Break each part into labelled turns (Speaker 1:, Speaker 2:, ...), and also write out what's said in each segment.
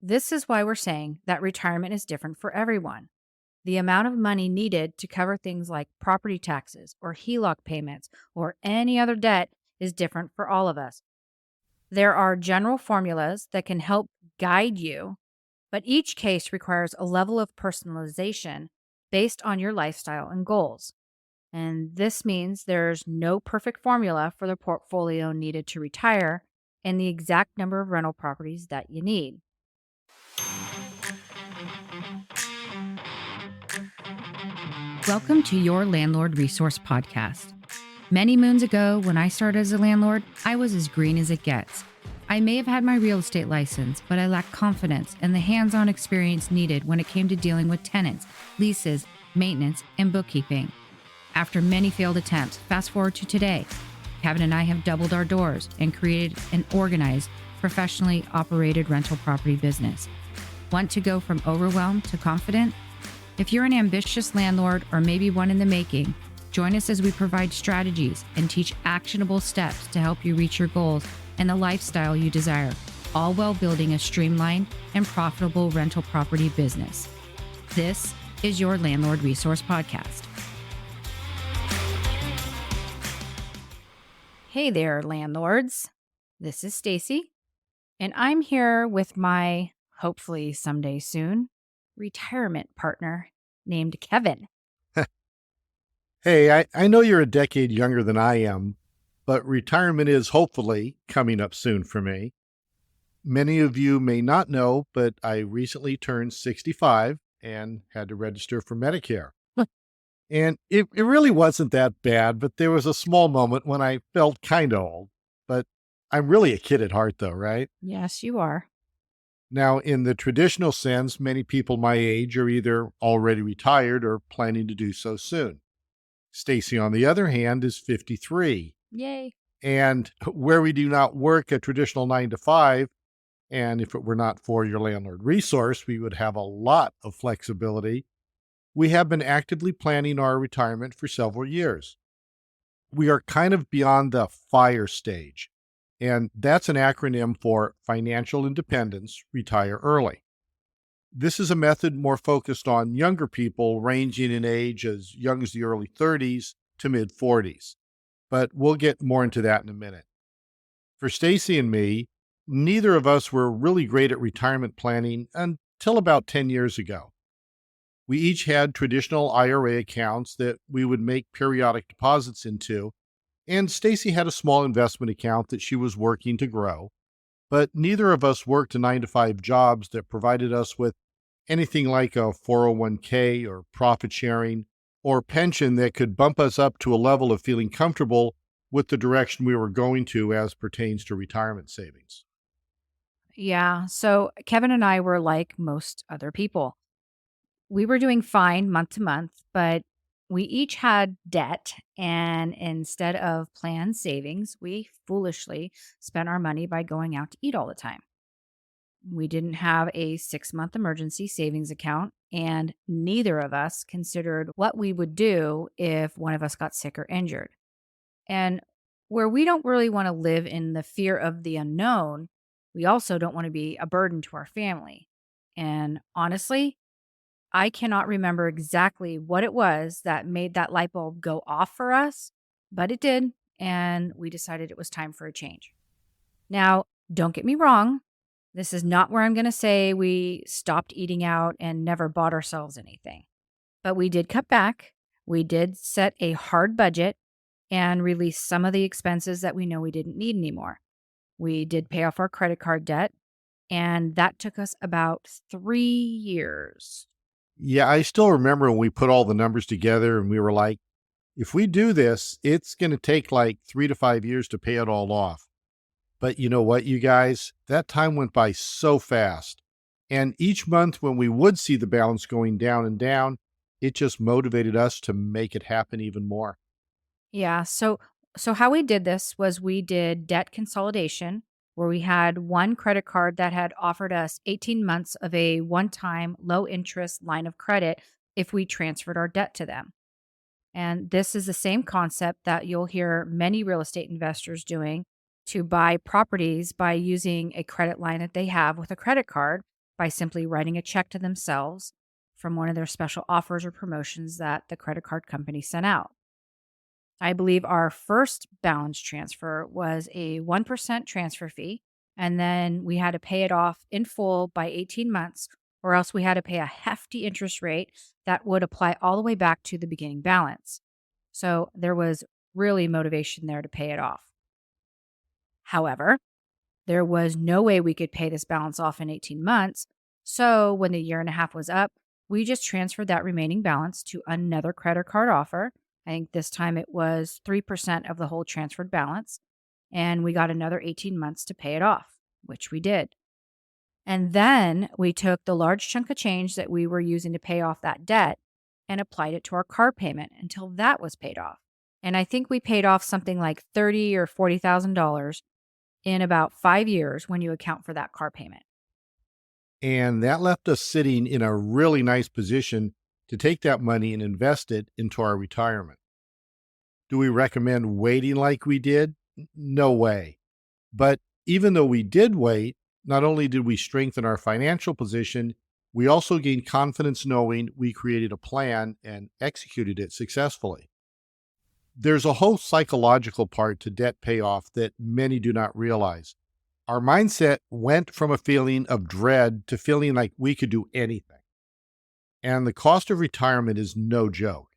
Speaker 1: This is why we're saying that retirement is different for everyone. The amount of money needed to cover things like property taxes or HELOC payments or any other debt is different for all of us. There are general formulas that can help guide you, but each case requires a level of personalization based on your lifestyle and goals. And this means there's no perfect formula for the portfolio needed to retire and the exact number of rental properties that you need. Welcome to Your Landlord Resource Podcast. Many moons ago, when I started as a landlord, I was as green as it gets. I may have had my real estate license, but I lacked confidence and the hands-on experience needed when it came to dealing with tenants, leases, maintenance, and bookkeeping. After many failed attempts, fast forward to today, Kevin and I have doubled our doors and created an organized, professionally operated rental property business. Want to go from overwhelmed to confident? If you're an ambitious landlord or maybe one in the making, join us as we provide strategies and teach actionable steps to help you reach your goals and the lifestyle you desire, all while building a streamlined and profitable rental property business. This is your Landlord Resource Podcast. Hey there, landlords. This is Stacy, and I'm here with my, hopefully someday soon, retirement partner named Kevin.
Speaker 2: Hey, I know you're a decade younger than I am, but retirement is hopefully coming up soon for me. Many of you may not know, but I recently turned 65 and had to register for Medicare. And it really wasn't that bad, but there was a small moment when I felt kind of old. But I'm really a kid at heart, though, right?
Speaker 1: Yes, you are.
Speaker 2: Now, in the traditional sense, many people my age are either already retired or planning to do so soon. Stacy, on the other hand, is 53.
Speaker 1: Yay.
Speaker 2: And where we do not work a traditional 9 to 5, and if it were not for your landlord resource, we would have a lot of flexibility. We have been actively planning our retirement for several years. We are kind of beyond the FIRE stage, and that's an acronym for Financial Independence, Retire Early. This is a method more focused on younger people ranging in age as young as the early 30s to mid 40s. But we'll get more into that in a minute. For Stacy and me, neither of us were really great at retirement planning until about 10 years ago. We each had traditional IRA accounts that we would make periodic deposits into, and Stacy had a small investment account that she was working to grow. But neither of us worked a 9 to 5 jobs that provided us with anything like a 401k or profit sharing or pension that could bump us up to a level of feeling comfortable with the direction we were going to as pertains to retirement savings.
Speaker 1: Yeah, so Kevin and I were like most other people. We were doing fine month to month, but we each had debt, and instead of planned savings, we foolishly spent our money by going out to eat all the time. We didn't have a 6-month emergency savings account, and neither of us considered what we would do if one of us got sick or injured. And where we don't really want to live in the fear of the unknown, we also don't want to be a burden to our family. And honestly, I cannot remember exactly what it was that made that light bulb go off for us, but it did, and we decided it was time for a change. Now, don't get me wrong. This is not where I'm going to say we stopped eating out and never bought ourselves anything. But we did cut back. We did set a hard budget and release some of the expenses that we know we didn't need anymore. We did pay off our credit card debt, and that took us about 3 years.
Speaker 2: Yeah, I still remember when we put all the numbers together and we were like, if we do this, it's going to take like 3 to 5 years to pay it all off. But you know what, you guys? That time went by so fast. And each month when we would see the balance going down and down, it just motivated us to make it happen even more.
Speaker 1: Yeah, so how we did this was we did debt consolidation, where we had one credit card that had offered us 18 months of a one-time low interest line of credit if we transferred our debt to them. And this is the same concept that you'll hear many real estate investors doing to buy properties by using a credit line that they have with a credit card, by simply writing a check to themselves from one of their special offers or promotions that the credit card company sent out. I believe our first balance transfer was a 1% transfer fee, and then we had to pay it off in full by 18 months, or else we had to pay a hefty interest rate that would apply all the way back to the beginning balance. So there was really motivation there to pay it off. However, there was no way we could pay this balance off in 18 months. So when the year and a half was up, we just transferred that remaining balance to another credit card offer. I think this time it was 3% of the whole transferred balance. And we got another 18 months to pay it off, which we did. And then we took the large chunk of change that we were using to pay off that debt and applied it to our car payment until that was paid off. And I think we paid off something like $30,000 or $40,000 in about 5 years when you account for that car payment.
Speaker 2: And that left us sitting in a really nice position to take that money and invest it into our retirement. Do we recommend waiting like we did? No way. But even though we did wait, not only did we strengthen our financial position, we also gained confidence knowing we created a plan and executed it successfully. There's a whole psychological part to debt payoff that many do not realize. Our mindset went from a feeling of dread to feeling like we could do anything. And the cost of retirement is no joke.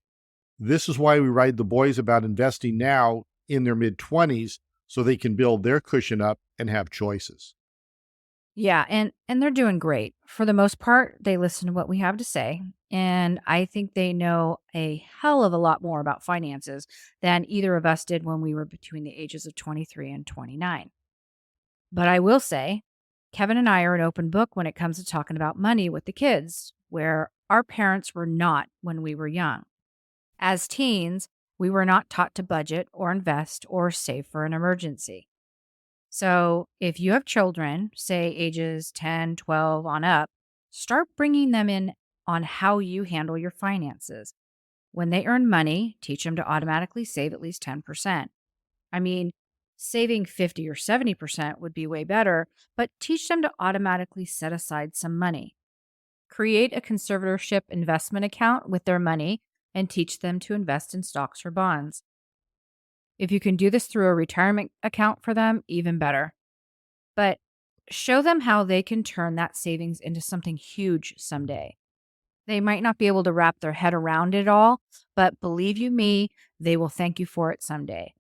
Speaker 2: This is why we write the boys about investing now in their mid 20s so they can build their cushion up and have choices.
Speaker 1: Yeah, and they're doing great. For the most part, they listen to what we have to say, and I think they know a hell of a lot more about finances than either of us did when we were between the ages of 23 and 29. But I will say, Kevin and I are an open book when it comes to talking about money with the kids, where our parents were not when we were young. As teens, we were not taught to budget or invest or save for an emergency. So if you have children, say ages 10, 12 on up, start bringing them in on how you handle your finances. When they earn money, teach them to automatically save at least 10%. I mean, saving 50 or 70% would be way better, but teach them to automatically set aside some money. Create a conservatorship investment account with their money and teach them to invest in stocks or bonds. If you can do this through a retirement account for them, even better. But show them how they can turn that savings into something huge someday. They might not be able to wrap their head around it all, but believe you me, they will thank you for it someday.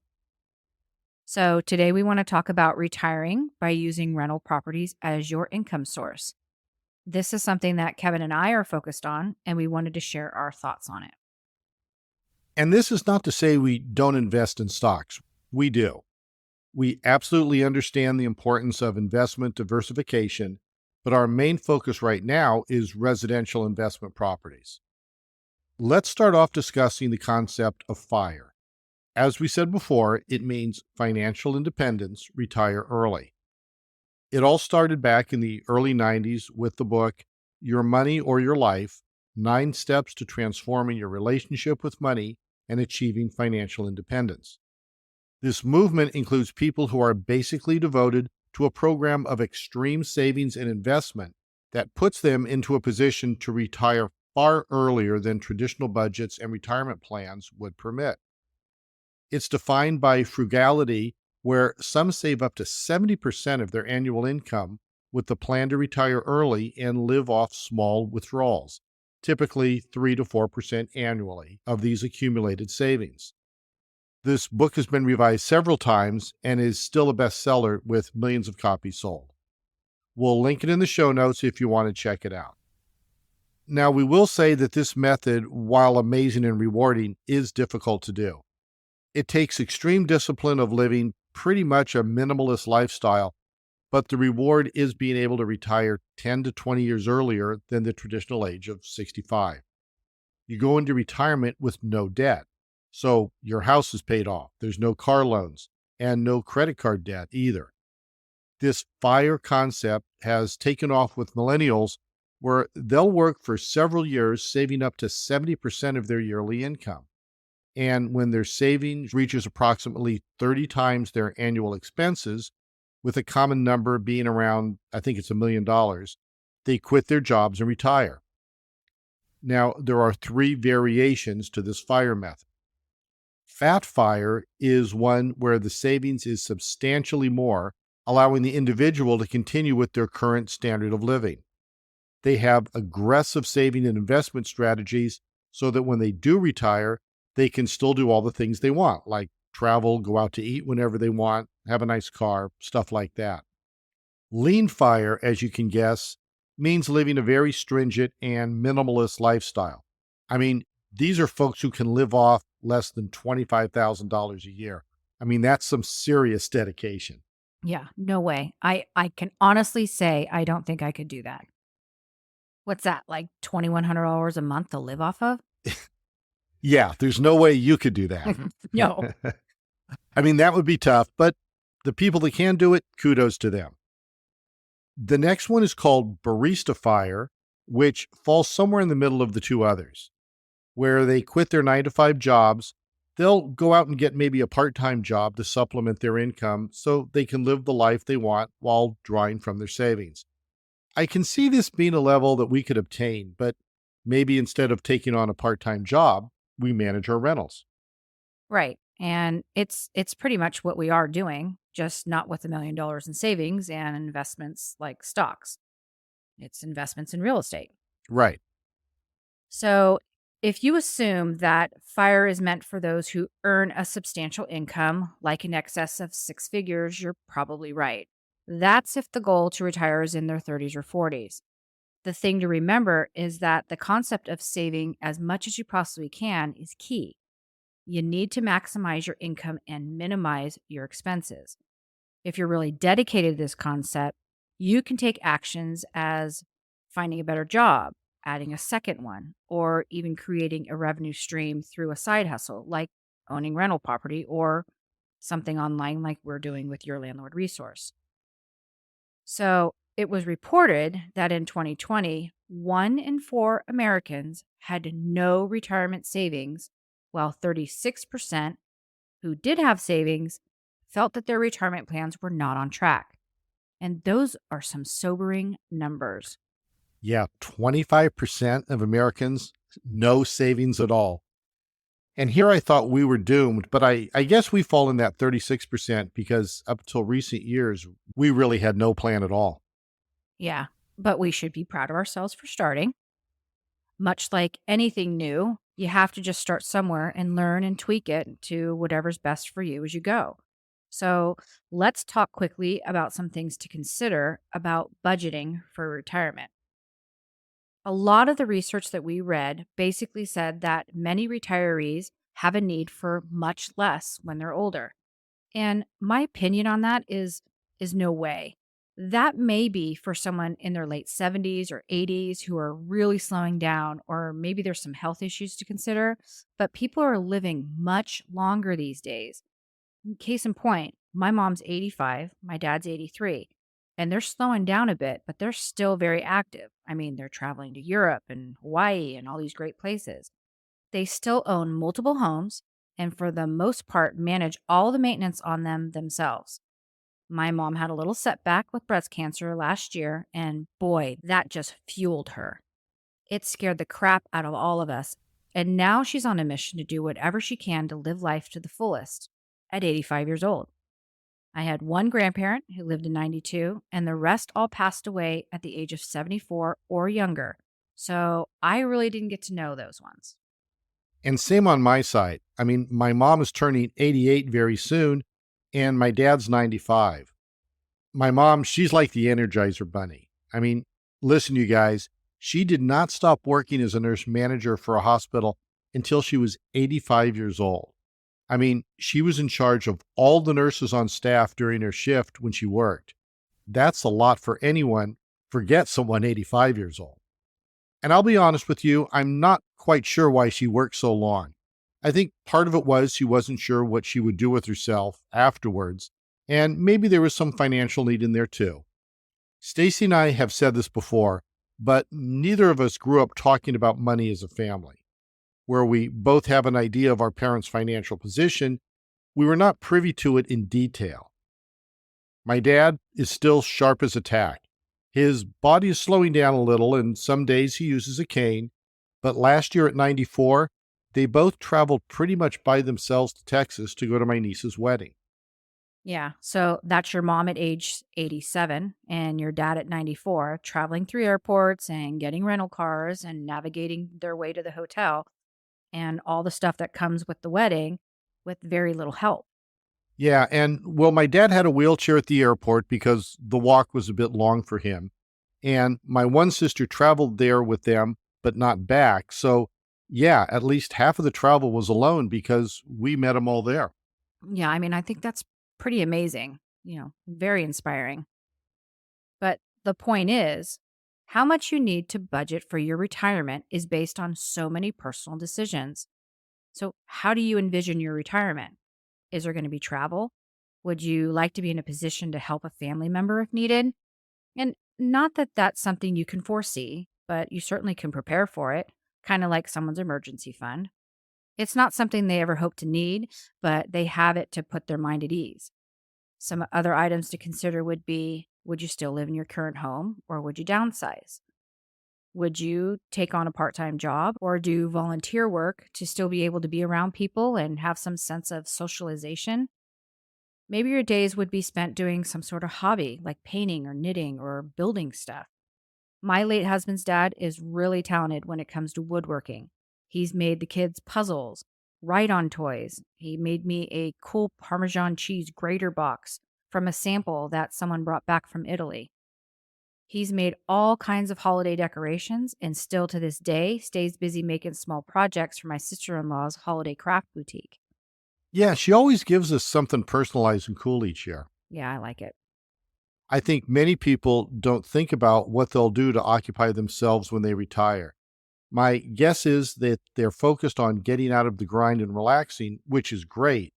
Speaker 1: So, today we want to talk about retiring by using rental properties as your income source. This is something that Kevin and I are focused on, and we wanted to share our thoughts on it.
Speaker 2: And this is not to say we don't invest in stocks. We do. We absolutely understand the importance of investment diversification, but our main focus right now is residential investment properties. Let's start off discussing the concept of FIRE. As we said before, it means financial independence, retire early. It all started back in the early 90s with the book, Your Money or Your Life, 9 Steps to Transforming Your Relationship with Money and Achieving Financial Independence. This movement includes people who are basically devoted to a program of extreme savings and investment that puts them into a position to retire far earlier than traditional budgets and retirement plans would permit. It's defined by frugality, where some save up to 70% of their annual income with the plan to retire early and live off small withdrawals, typically 3 to 4% annually of these accumulated savings. This book has been revised several times and is still a bestseller with millions of copies sold. We'll link it in the show notes if you want to check it out. Now, we will say that this method, while amazing and rewarding, is difficult to do. It takes extreme discipline of living pretty much a minimalist lifestyle, but the reward is being able to retire 10 to 20 years earlier than the traditional age of 65. You go into retirement with no debt. So your house is paid off. There's no car loans and no credit card debt either. This FIRE concept has taken off with millennials, where they'll work for several years, saving up to 70% of their yearly income. And when their savings reaches approximately 30 times their annual expenses, with a common number being around, I think it's $1 million, they quit their jobs and retire. Now, there are three variations to this FIRE method. Fat FIRE is one where the savings is substantially more, allowing the individual to continue with their current standard of living. They have aggressive saving and investment strategies so that when they do retire, they can still do all the things they want, like travel, go out to eat whenever they want, have a nice car, stuff like that. Lean FIRE, as you can guess, means living a very stringent and minimalist lifestyle. I mean, these are folks who can live off less than $25,000 a year. I mean, that's some serious dedication.
Speaker 1: Yeah, no way. I can honestly say I don't think I could do that. What's that, like $2,100 a month to live off of?
Speaker 2: Yeah, there's no way you could do that.
Speaker 1: No.
Speaker 2: I mean, that would be tough, but the people that can do it, kudos to them. The next one is called Barista Fire, which falls somewhere in the middle of the two others, where they quit their 9 to 5 jobs. They'll go out and get maybe a part time job to supplement their income so they can live the life they want while drawing from their savings. I can see this being a level that we could obtain, but maybe instead of taking on a part time job, we manage our rentals.
Speaker 1: Right. And it's pretty much what we are doing, just not with $1 million in savings and investments like stocks. It's investments in real estate.
Speaker 2: Right.
Speaker 1: So, if you assume that FIRE is meant for those who earn a substantial income, like in excess of 6 figures, you're probably right. That's if the goal to retire is in their 30s or 40s. The thing to remember is that the concept of saving as much as you possibly can is key. You need to maximize your income and minimize your expenses. If you're really dedicated to this concept, you can take actions as finding a better job, adding a second one, or even creating a revenue stream through a side hustle like owning rental property or something online like we're doing with your landlord resource. So it was reported that in 2020, 1 in 4 Americans had no retirement savings, while 36% who did have savings felt that their retirement plans were not on track. And those are some sobering numbers.
Speaker 2: Yeah, 25% of Americans, no savings at all. And here I thought we were doomed, but I guess we fall in that 36% because up until recent years, we really had no plan at all.
Speaker 1: Yeah, but we should be proud of ourselves for starting. Much like anything new, you have to just start somewhere and learn and tweak it to whatever's best for you as you go. So, let's talk quickly about some things to consider about budgeting for retirement. A lot of the research that we read basically said that many retirees have a need for much less when they're older. And my opinion on that is no way. That may be for someone in their late 70s or 80s who are really slowing down, or maybe there's some health issues to consider, but people are living much longer these days. Case in point, my mom's 85, my dad's 83, and they're slowing down a bit, but they're still very active. I mean, they're traveling to Europe and Hawaii and all these great places. They still own multiple homes and, for the most part, manage all the maintenance on them themselves. My mom had a little setback with breast cancer last year, and boy, that just fueled her. It scared the crap out of all of us. And now she's on a mission to do whatever she can to live life to the fullest at 85 years old. I had one grandparent who lived to 92, and the rest all passed away at the age of 74 or younger. So I really didn't get to know those ones.
Speaker 2: And same on my side. I mean, my mom is turning 88 very soon, and my dad's 95. My mom, she's like the Energizer Bunny. I mean, listen, you guys, she did not stop working as a nurse manager for a hospital until she was 85 years old. I mean, she was in charge of all the nurses on staff during her shift when she worked. That's a lot for anyone, forget someone 85 years old. And I'll be honest with you, I'm not quite sure why she worked so long. I think part of it was she wasn't sure what she would do with herself afterwards, and maybe there was some financial need in there too. Stacy and I have said this before, but neither of us grew up talking about money as a family. Where we both have an idea of our parents' financial position, we were not privy to it in detail. My dad is still sharp as a tack. His body is slowing down a little, and some days he uses a cane. But last year at 94, they both traveled pretty much by themselves to Texas to go to my niece's wedding.
Speaker 1: Yeah. So that's your mom at age 87 and your dad at 94, traveling through airports and getting rental cars and navigating their way to the hotel and all the stuff that comes with the wedding with very little help.
Speaker 2: Yeah, and well, my dad had a wheelchair at the airport because the walk was a bit long for him. And my one sister traveled there with them, but not back. So, yeah, at least half of the travel was alone because we met them all there.
Speaker 1: Yeah. I mean, I think that's pretty amazing, very inspiring. But the point is, how much you need to budget for your retirement is based on so many personal decisions. So, how do you envision your retirement? Is there going to be travel? Would you like to be in a position to help a family member if needed? And not that that's something you can foresee, but you certainly can prepare for it, kind of like someone's emergency fund. It's not something they ever hope to need, but they have it to put their mind at ease. Some other items to consider would be, would you still live in your current home or would you downsize? Would you take on a part time job or do volunteer work to still be able to be around people and have some sense of socialization? Maybe your days would be spent doing some sort of hobby like painting or knitting or building stuff. My late husband's dad is really talented when it comes to woodworking. He's made the kids puzzles, write on toys. He made me a cool Parmesan cheese grater box from a sample that someone brought back from Italy. He's made all kinds of holiday decorations and still to this day stays busy making small projects for my sister in law's holiday craft boutique.
Speaker 2: Yeah, she always gives us something personalized and cool each year.
Speaker 1: Yeah, I like it.
Speaker 2: I think many people don't think about what they'll do to occupy themselves when they retire. My guess is that they're focused on getting out of the grind and relaxing, which is great.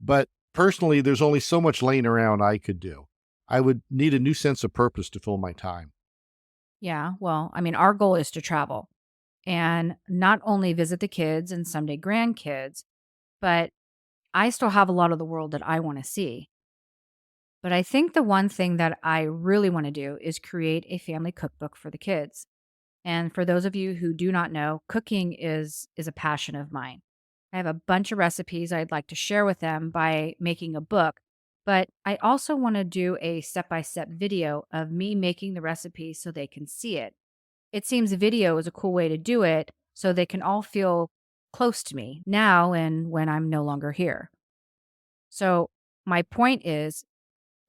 Speaker 2: But personally, there's only so much laying around I could do. I would need a new sense of purpose to fill my time.
Speaker 1: Yeah, well, I mean, our goal is to travel and not only visit the kids and someday grandkids, but I still have a lot of the world that I want to see. But I think the one thing that I really want to do is create a family cookbook for the kids. And for those of you who do not know, cooking is a passion of mine. I have a bunch of recipes I'd like to share with them by making a book, but I also want to do a step-by-step video of me making the recipe so they can see it. It seems video is a cool way to do it so they can all feel close to me now and when I'm no longer here. So, my point is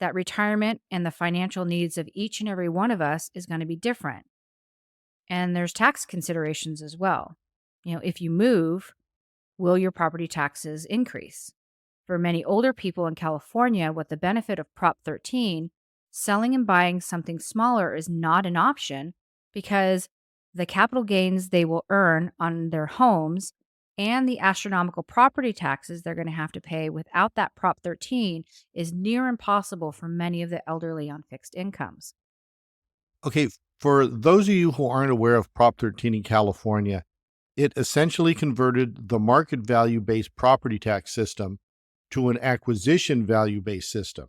Speaker 1: that retirement and the financial needs of each and every one of us is going to be different. And there's tax considerations as well. If you move, will your property taxes increase? For many older people in California, with the benefit of Prop 13, selling and buying something smaller is not an option because the capital gains they will earn on their homes and the astronomical property taxes they're going to have to pay without that Prop 13 is near impossible for many of the elderly on fixed incomes.
Speaker 2: Okay, for those of you who aren't aware of Prop 13 in California, it essentially converted the market value based property tax system to an acquisition value based system.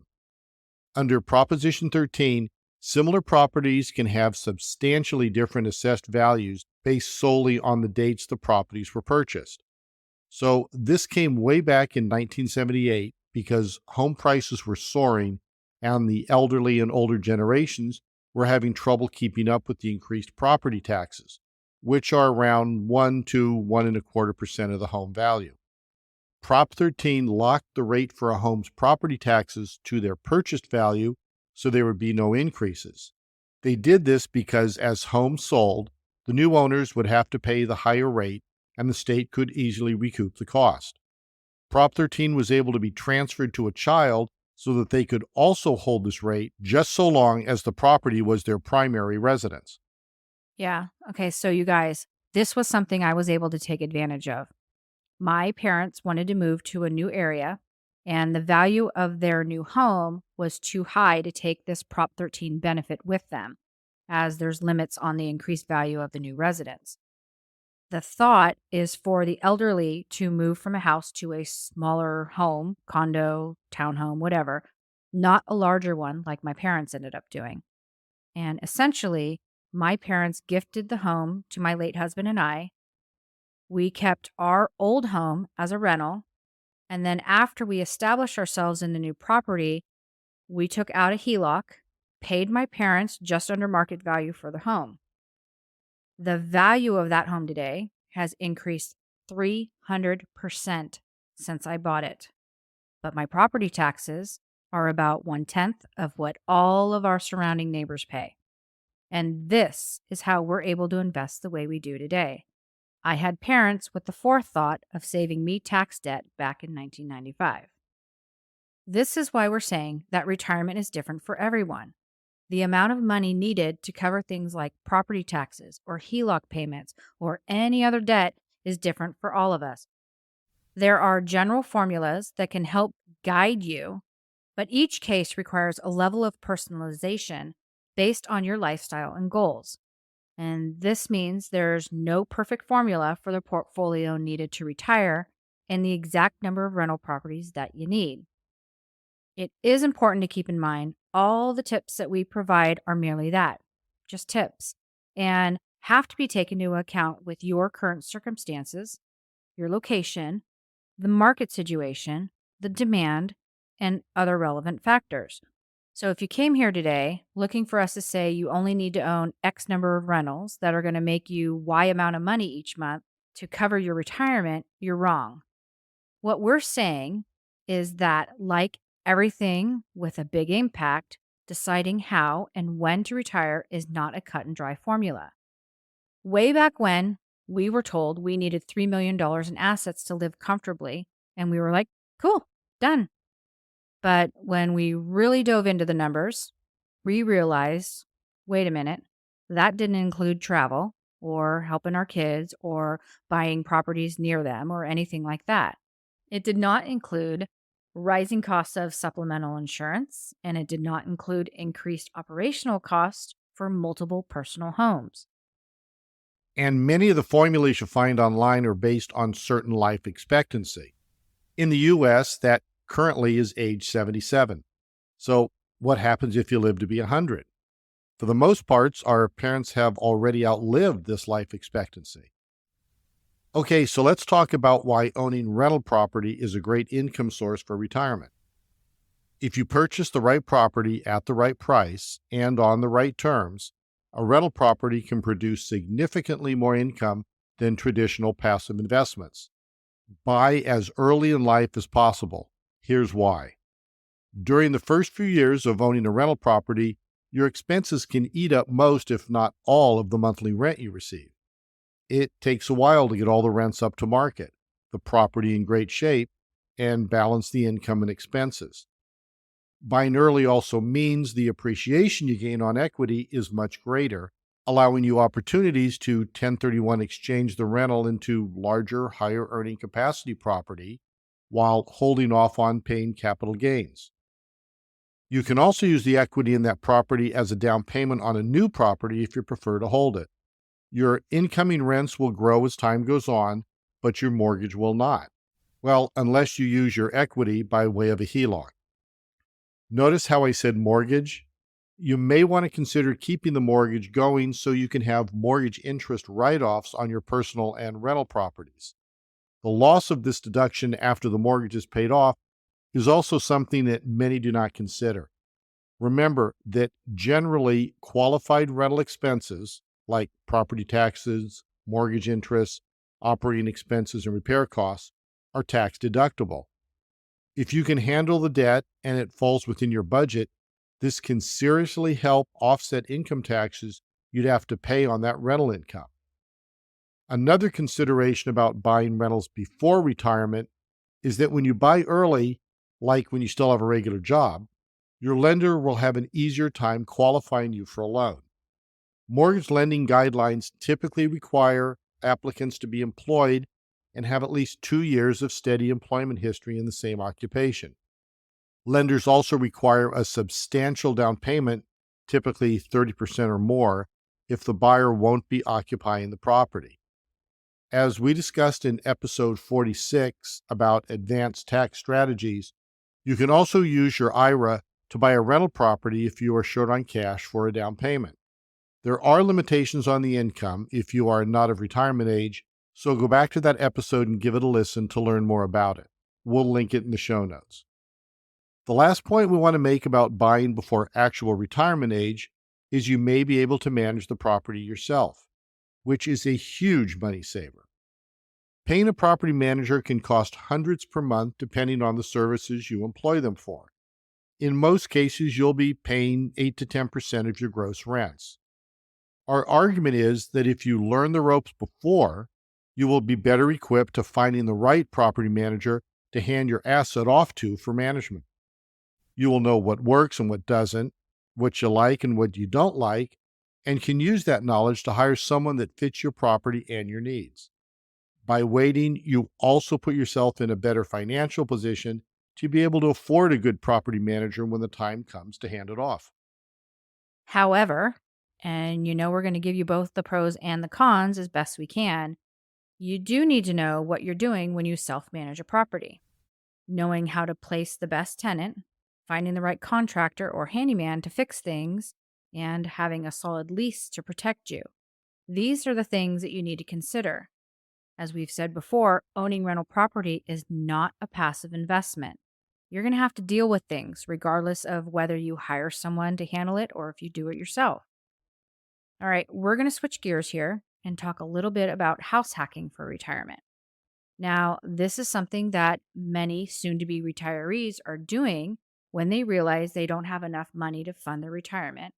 Speaker 2: Under Proposition 13, similar properties can have substantially different assessed values based solely on the dates the properties were purchased. So, this came way back in 1978 because home prices were soaring and the elderly and older generations were having trouble keeping up with the increased property taxes, which are around 1 to 1.25% of the home value. Prop 13 locked the rate for a home's property taxes to their purchased value so there would be no increases. They did this because as homes sold, the new owners would have to pay the higher rate and the state could easily recoup the cost. Prop 13 was able to be transferred to a child so that they could also hold this rate just so long as the property was their primary residence.
Speaker 1: Yeah. Okay. So, you guys, this was something I was able to take advantage of. My parents wanted to move to a new area, and the value of their new home was too high to take this Prop 13 benefit with them, as there's limits on the increased value of the new residence. The thought is for the elderly to move from a house to a smaller home, condo, townhome, whatever, not a larger one like my parents ended up doing. And essentially, my parents gifted the home to my late husband and I. We kept our old home as a rental. And then after we established ourselves in the new property, we took out a HELOC, paid my parents just under market value for the home. The value of that home today has increased 300% since I bought it. But my property taxes are about 1/10 of what all of our surrounding neighbors pay. And this is how we're able to invest the way we do today. I had parents with the forethought of saving me tax debt back in 1995. This is why we're saying that retirement is different for everyone. The amount of money needed to cover things like property taxes or HELOC payments or any other debt is different for all of us. There are general formulas that can help guide you, but each case requires a level of personalization based on your lifestyle and goals. And this means there's no perfect formula for the portfolio needed to retire and the exact number of rental properties that you need. It is important to keep in mind all the tips that we provide are merely that, just tips, and have to be taken into account with your current circumstances, your location, the market situation, the demand, and other relevant factors. So if you came here today looking for us to say you only need to own X number of rentals that are going to make you Y amount of money each month to cover your retirement, you're wrong. What we're saying is that, like everything with a big impact, deciding how and when to retire is not a cut and dry formula. Way back when, we were told we needed $3 million in assets to live comfortably, and we were like, cool, done. But when we really dove into the numbers, we realized, wait a minute, that didn't include travel or helping our kids or buying properties near them or anything like that. It did not include rising costs of supplemental insurance, and it did not include increased operational costs for multiple personal homes.
Speaker 2: And many of the formulas you find online are based on certain life expectancy. In the US, that currently is age 77. So, what happens if you live to be 100? For the most parts, our parents have already outlived this life expectancy. Okay, so let's talk about why owning rental property is a great income source for retirement. If you purchase the right property at the right price and on the right terms, a rental property can produce significantly more income than traditional passive investments. Buy as early in life as possible. Here's why. During the first few years of owning a rental property, your expenses can eat up most, if not all, of the monthly rent you receive. It takes a while to get all the rents up to market, the property in great shape, and balance the income and expenses. Buying early also means the appreciation you gain on equity is much greater, allowing you opportunities to 1031 exchange the rental into larger, higher earning capacity property while holding off on paying capital gains. You can also use the equity in that property as a down payment on a new property if you prefer to hold it. Your incoming rents will grow as time goes on, but your mortgage will not. Well, unless you use your equity by way of a HELOC. Notice how I said mortgage? You may want to consider keeping the mortgage going so you can have mortgage interest write-offs on your personal and rental properties. The loss of this deduction after the mortgage is paid off is also something that many do not consider. Remember that generally qualified rental expenses like property taxes, mortgage interest, operating expenses, and repair costs are tax deductible. If you can handle the debt and it falls within your budget, this can seriously help offset income taxes you'd have to pay on that rental income. Another consideration about buying rentals before retirement is that when you buy early, like when you still have a regular job, your lender will have an easier time qualifying you for a loan. Mortgage lending guidelines typically require applicants to be employed and have at least 2 years of steady employment history in the same occupation. Lenders also require a substantial down payment, typically 30% or more, if the buyer won't be occupying the property. As we discussed in episode 46 about advanced tax strategies, you can also use your IRA to buy a rental property if you are short on cash for a down payment. There are limitations on the income if you are not of retirement age, so go back to that episode and give it a listen to learn more about it. We'll link it in the show notes. The last point we want to make about buying before actual retirement age is you may be able to manage the property yourself, which is a huge money saver. Paying a property manager can cost hundreds per month depending on the services you employ them for. In most cases, you'll be paying 8 to 10% of your gross rents. Our argument is that if you learn the ropes before, you will be better equipped to finding the right property manager to hand your asset off to for management. You will know what works and what doesn't, what you like and what you don't like, and can use that knowledge to hire someone that fits your property and your needs. By waiting, you also put yourself in a better financial position to be able to afford a good property manager when the time comes to hand it off.
Speaker 1: However, and we're going to give you both the pros and the cons as best we can, you do need to know what you're doing when you self manage a property. Knowing how to place the best tenant, finding the right contractor or handyman to fix things, and having a solid lease to protect you. These are the things that you need to consider. As we've said before, owning rental property is not a passive investment. You're going to have to deal with things regardless of whether you hire someone to handle it or if you do it yourself. All right, we're going to switch gears here and talk a little bit about house hacking for retirement. Now, this is something that many soon to be retirees are doing when they realize they don't have enough money to fund their retirement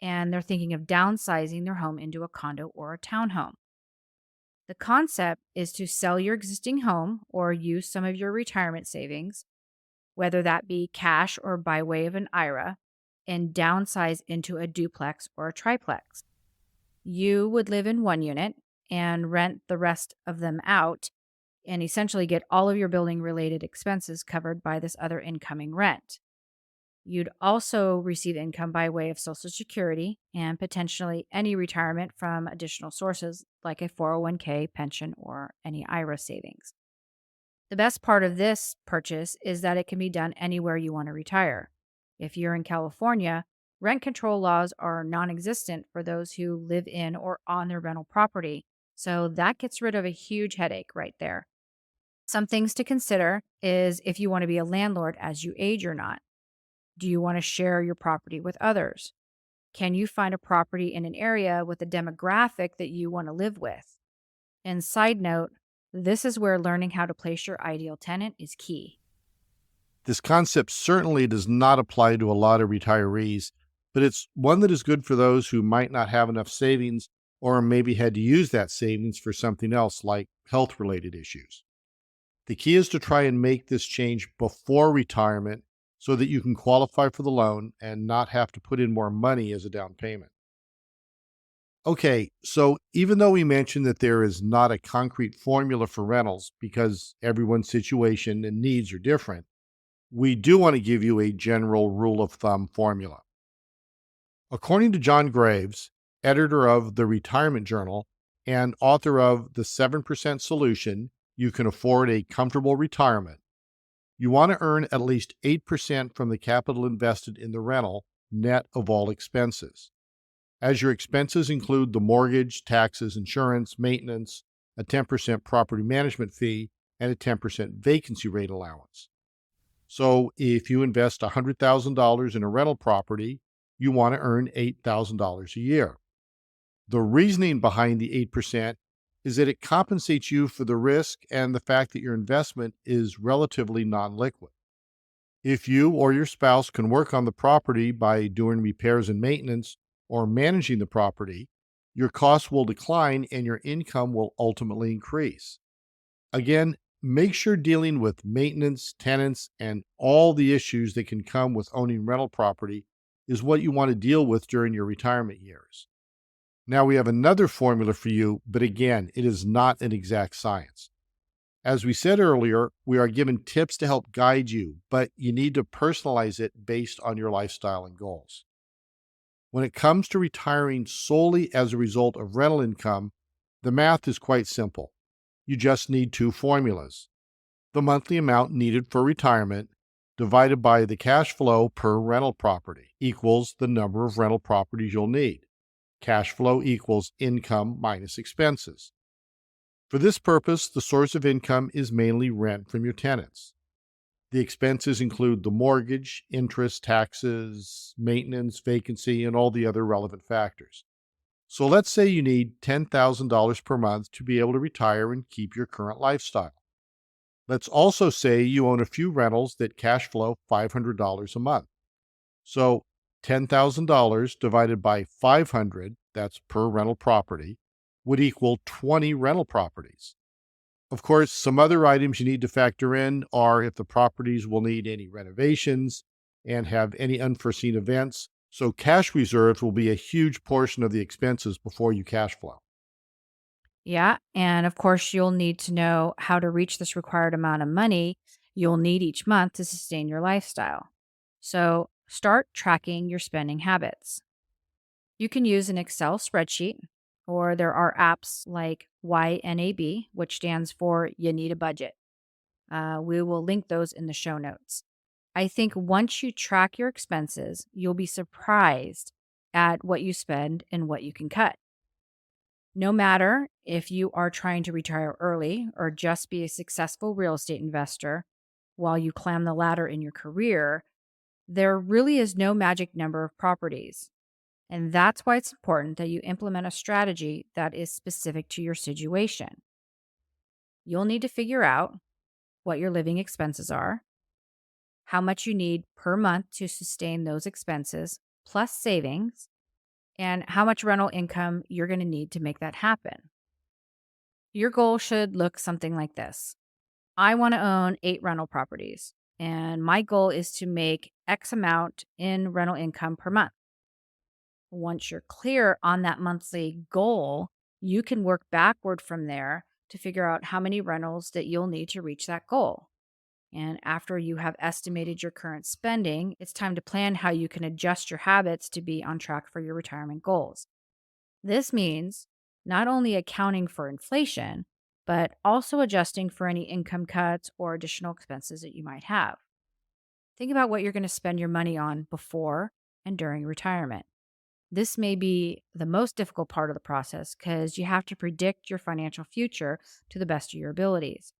Speaker 1: and they're thinking of downsizing their home into a condo or a townhome. The concept is to sell your existing home or use some of your retirement savings, whether that be cash or by way of an IRA, and downsize into a duplex or a triplex. You would live in one unit and rent the rest of them out and essentially get all of your building related expenses covered by this other incoming rent. You'd also receive income by way of Social Security and potentially any retirement from additional sources like a 401k, pension, or any IRA savings. The best part of this purchase is that it can be done anywhere you want to retire. If you're in California, rent control laws are non existent for those who live in or on their rental property, so that gets rid of a huge headache right there. Some things to consider is if you want to be a landlord as you age or not. Do you want to share your property with others? Can you find a property in an area with a demographic that you want to live with? And side note, this is where learning how to place your ideal tenant is key.
Speaker 2: This concept certainly does not apply to a lot of retirees, but it's one that is good for those who might not have enough savings or maybe had to use that savings for something else like health related issues. The key is to try and make this change before retirement so that you can qualify for the loan and not have to put in more money as a down payment. Okay, so even though we mentioned that there is not a concrete formula for rentals because everyone's situation and needs are different, we do want to give you a general rule of thumb formula. According to John Graves, editor of the Retirement Journal and author of The 7% Solution, You Can Afford a Comfortable Retirement, you want to earn at least 8% from the capital invested in the rental, net of all expenses. As your expenses include the mortgage, taxes, insurance, maintenance, a 10% property management fee, and a 10% vacancy rate allowance. So if you invest $100,000 in a rental property, you want to earn $8,000 a year. The reasoning behind the 8% is that it compensates you for the risk and the fact that your investment is relatively non-liquid. If you or your spouse can work on the property by doing repairs and maintenance or managing the property, your costs will decline and your income will ultimately increase. Again, make sure dealing with maintenance, tenants, and all the issues that can come with owning rental property is what you want to deal with during your retirement years. Now we have another formula for you, but again, it is not an exact science. As we said earlier, we are given tips to help guide you, but you need to personalize it based on your lifestyle and goals. When it comes to retiring solely as a result of rental income, the math is quite simple. You just need two formulas: the monthly amount needed for retirement divided by the cash flow per rental property equals the number of rental properties you'll need. Cash flow equals income minus expenses. For this purpose, the source of income is mainly rent from your tenants. The expenses include the mortgage, interest, taxes, maintenance, vacancy, and all the other relevant factors. So let's say you need $10,000 per month to be able to retire and keep your current lifestyle. Let's also say you own a few rentals that cash flow $500 a month. So $10,000 divided by 500, that's per rental property, would equal 20 rental properties. Of course, some other items you need to factor in are if the properties will need any renovations and have any unforeseen events. So cash reserves will be a huge portion of the expenses before you cash flow.
Speaker 1: Yeah. And of course, you'll need to know how to reach this required amount of money you'll need each month to sustain your lifestyle. So start tracking your spending habits. You can use an Excel spreadsheet, or there are apps like YNAB, which stands for You Need a Budget. We will link those in the show notes. I think once you track your expenses, you'll be surprised at what you spend and what you can cut. No matter if you are trying to retire early or just be a successful real estate investor while you climb the ladder in your career, there really is no magic number of properties. And that's why it's important that you implement a strategy that is specific to your situation. You'll need to figure out what your living expenses are, how much you need per month to sustain those expenses, plus savings, and how much rental income you're going to need to make that happen. Your goal should look something like this: I want to own 8 rental properties, and my goal is to make X amount in rental income per month. Once you're clear on that monthly goal, you can work backward from there to figure out how many rentals that you'll need to reach that goal. And after you have estimated your current spending, it's time to plan how you can adjust your habits to be on track for your retirement goals. This means not only accounting for inflation, but also adjusting for any income cuts or additional expenses that you might have. Think about what you're going to spend your money on before and during retirement. This may be the most difficult part of the process because you have to predict your financial future to the best of your abilities.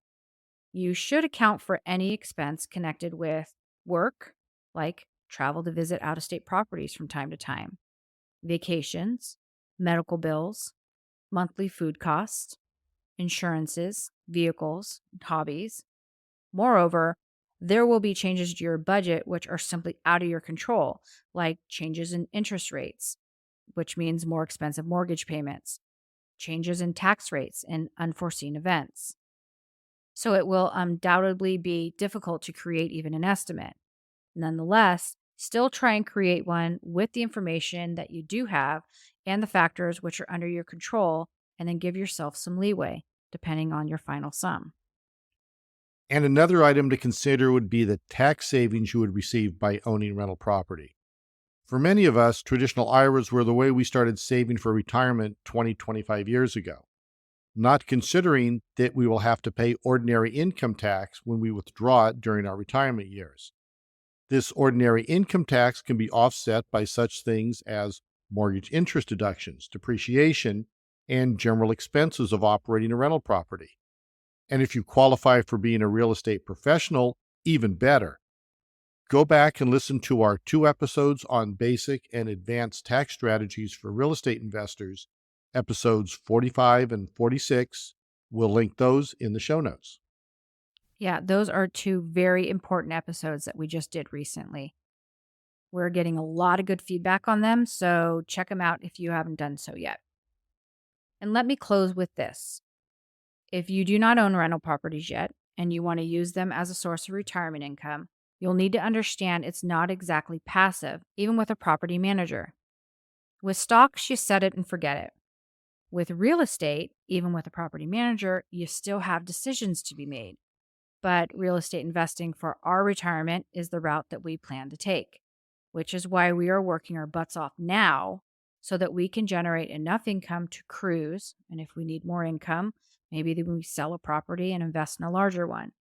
Speaker 1: You should account for any expense connected with work, like travel to visit out of state properties from time to time, vacations, medical bills, monthly food costs, insurances, vehicles, hobbies. Moreover, there will be changes to your budget which are simply out of your control, like changes in interest rates, which means more expensive mortgage payments, changes in tax rates, and unforeseen events. So it will undoubtedly be difficult to create even an estimate. Nonetheless, still try and create one with the information that you do have and the factors which are under your control, and then give yourself some leeway depending on your final sum.
Speaker 2: And another item to consider would be the tax savings you would receive by owning rental property. For many of us, traditional IRAs were the way we started saving for retirement 20, 25 years ago, not considering that we will have to pay ordinary income tax when we withdraw it during our retirement years. This ordinary income tax can be offset by such things as mortgage interest deductions, depreciation, and general expenses of operating a rental property. And if you qualify for being a real estate professional, even better. Go back and listen to our 2 episodes on basic and advanced tax strategies for real estate investors, episodes 45 and 46. We'll link those in the show notes.
Speaker 1: Yeah, those are 2 very important episodes that we just did recently. We're getting a lot of good feedback on them, so check them out if you haven't done so yet. And let me close with this. If you do not own rental properties yet and you want to use them as a source of retirement income, you'll need to understand it's not exactly passive, even with a property manager. With stocks, you set it and forget it. With real estate, even with a property manager, you still have decisions to be made. But real estate investing for our retirement is the route that we plan to take, which is why we are working our butts off now so that we can generate enough income to cruise. And if we need more income, maybe then we sell a property and invest in a larger one.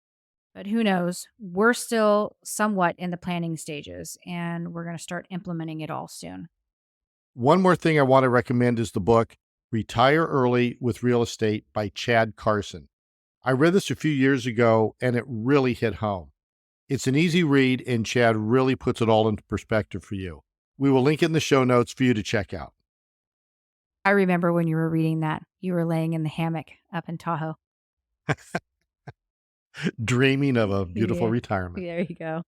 Speaker 1: But who knows? We're still somewhat in the planning stages and we're going to start implementing it all soon.
Speaker 2: One more thing I want to recommend is the book Retire Early with Real Estate by Chad Carson. I read this a few years ago and it really hit home. It's an easy read, and Chad really puts it all into perspective for you. We will link it in the show notes for you to check out.
Speaker 1: I remember when you were reading that, you were laying in the hammock up in Tahoe.
Speaker 2: Dreaming of a beautiful
Speaker 1: Yeah,
Speaker 2: retirement.
Speaker 1: there you go.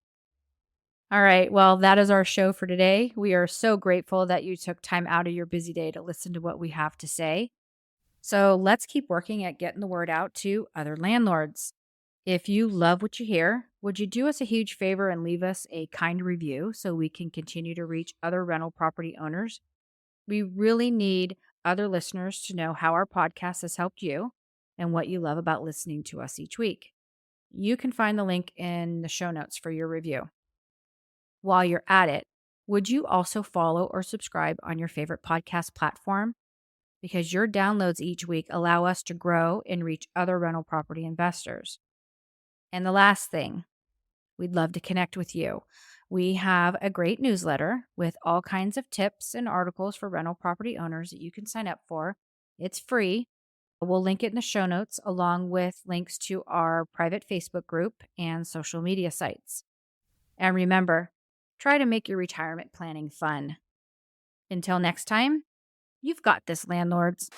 Speaker 1: All right. Well, that is our show for today. We are so grateful that you took time out of your busy day to listen to what we have to say. So let's keep working at getting the word out to other landlords. If you love what you hear, would you do us a huge favor and leave us a kind review so we can continue to reach other rental property owners? We really need other listeners to know how our podcast has helped you and what you love about listening to us each week. You can find the link in the show notes for your review. While you're at it, would you also follow or subscribe on your favorite podcast platform? Because your downloads each week allow us to grow and reach other rental property investors. And the last thing, we'd love to connect with you. We have a great newsletter with all kinds of tips and articles for rental property owners that you can sign up for. It's free. We'll link it in the show notes along with links to our private Facebook group and social media sites. And remember, try to make your retirement planning fun. Until next time, you've got this, landlords.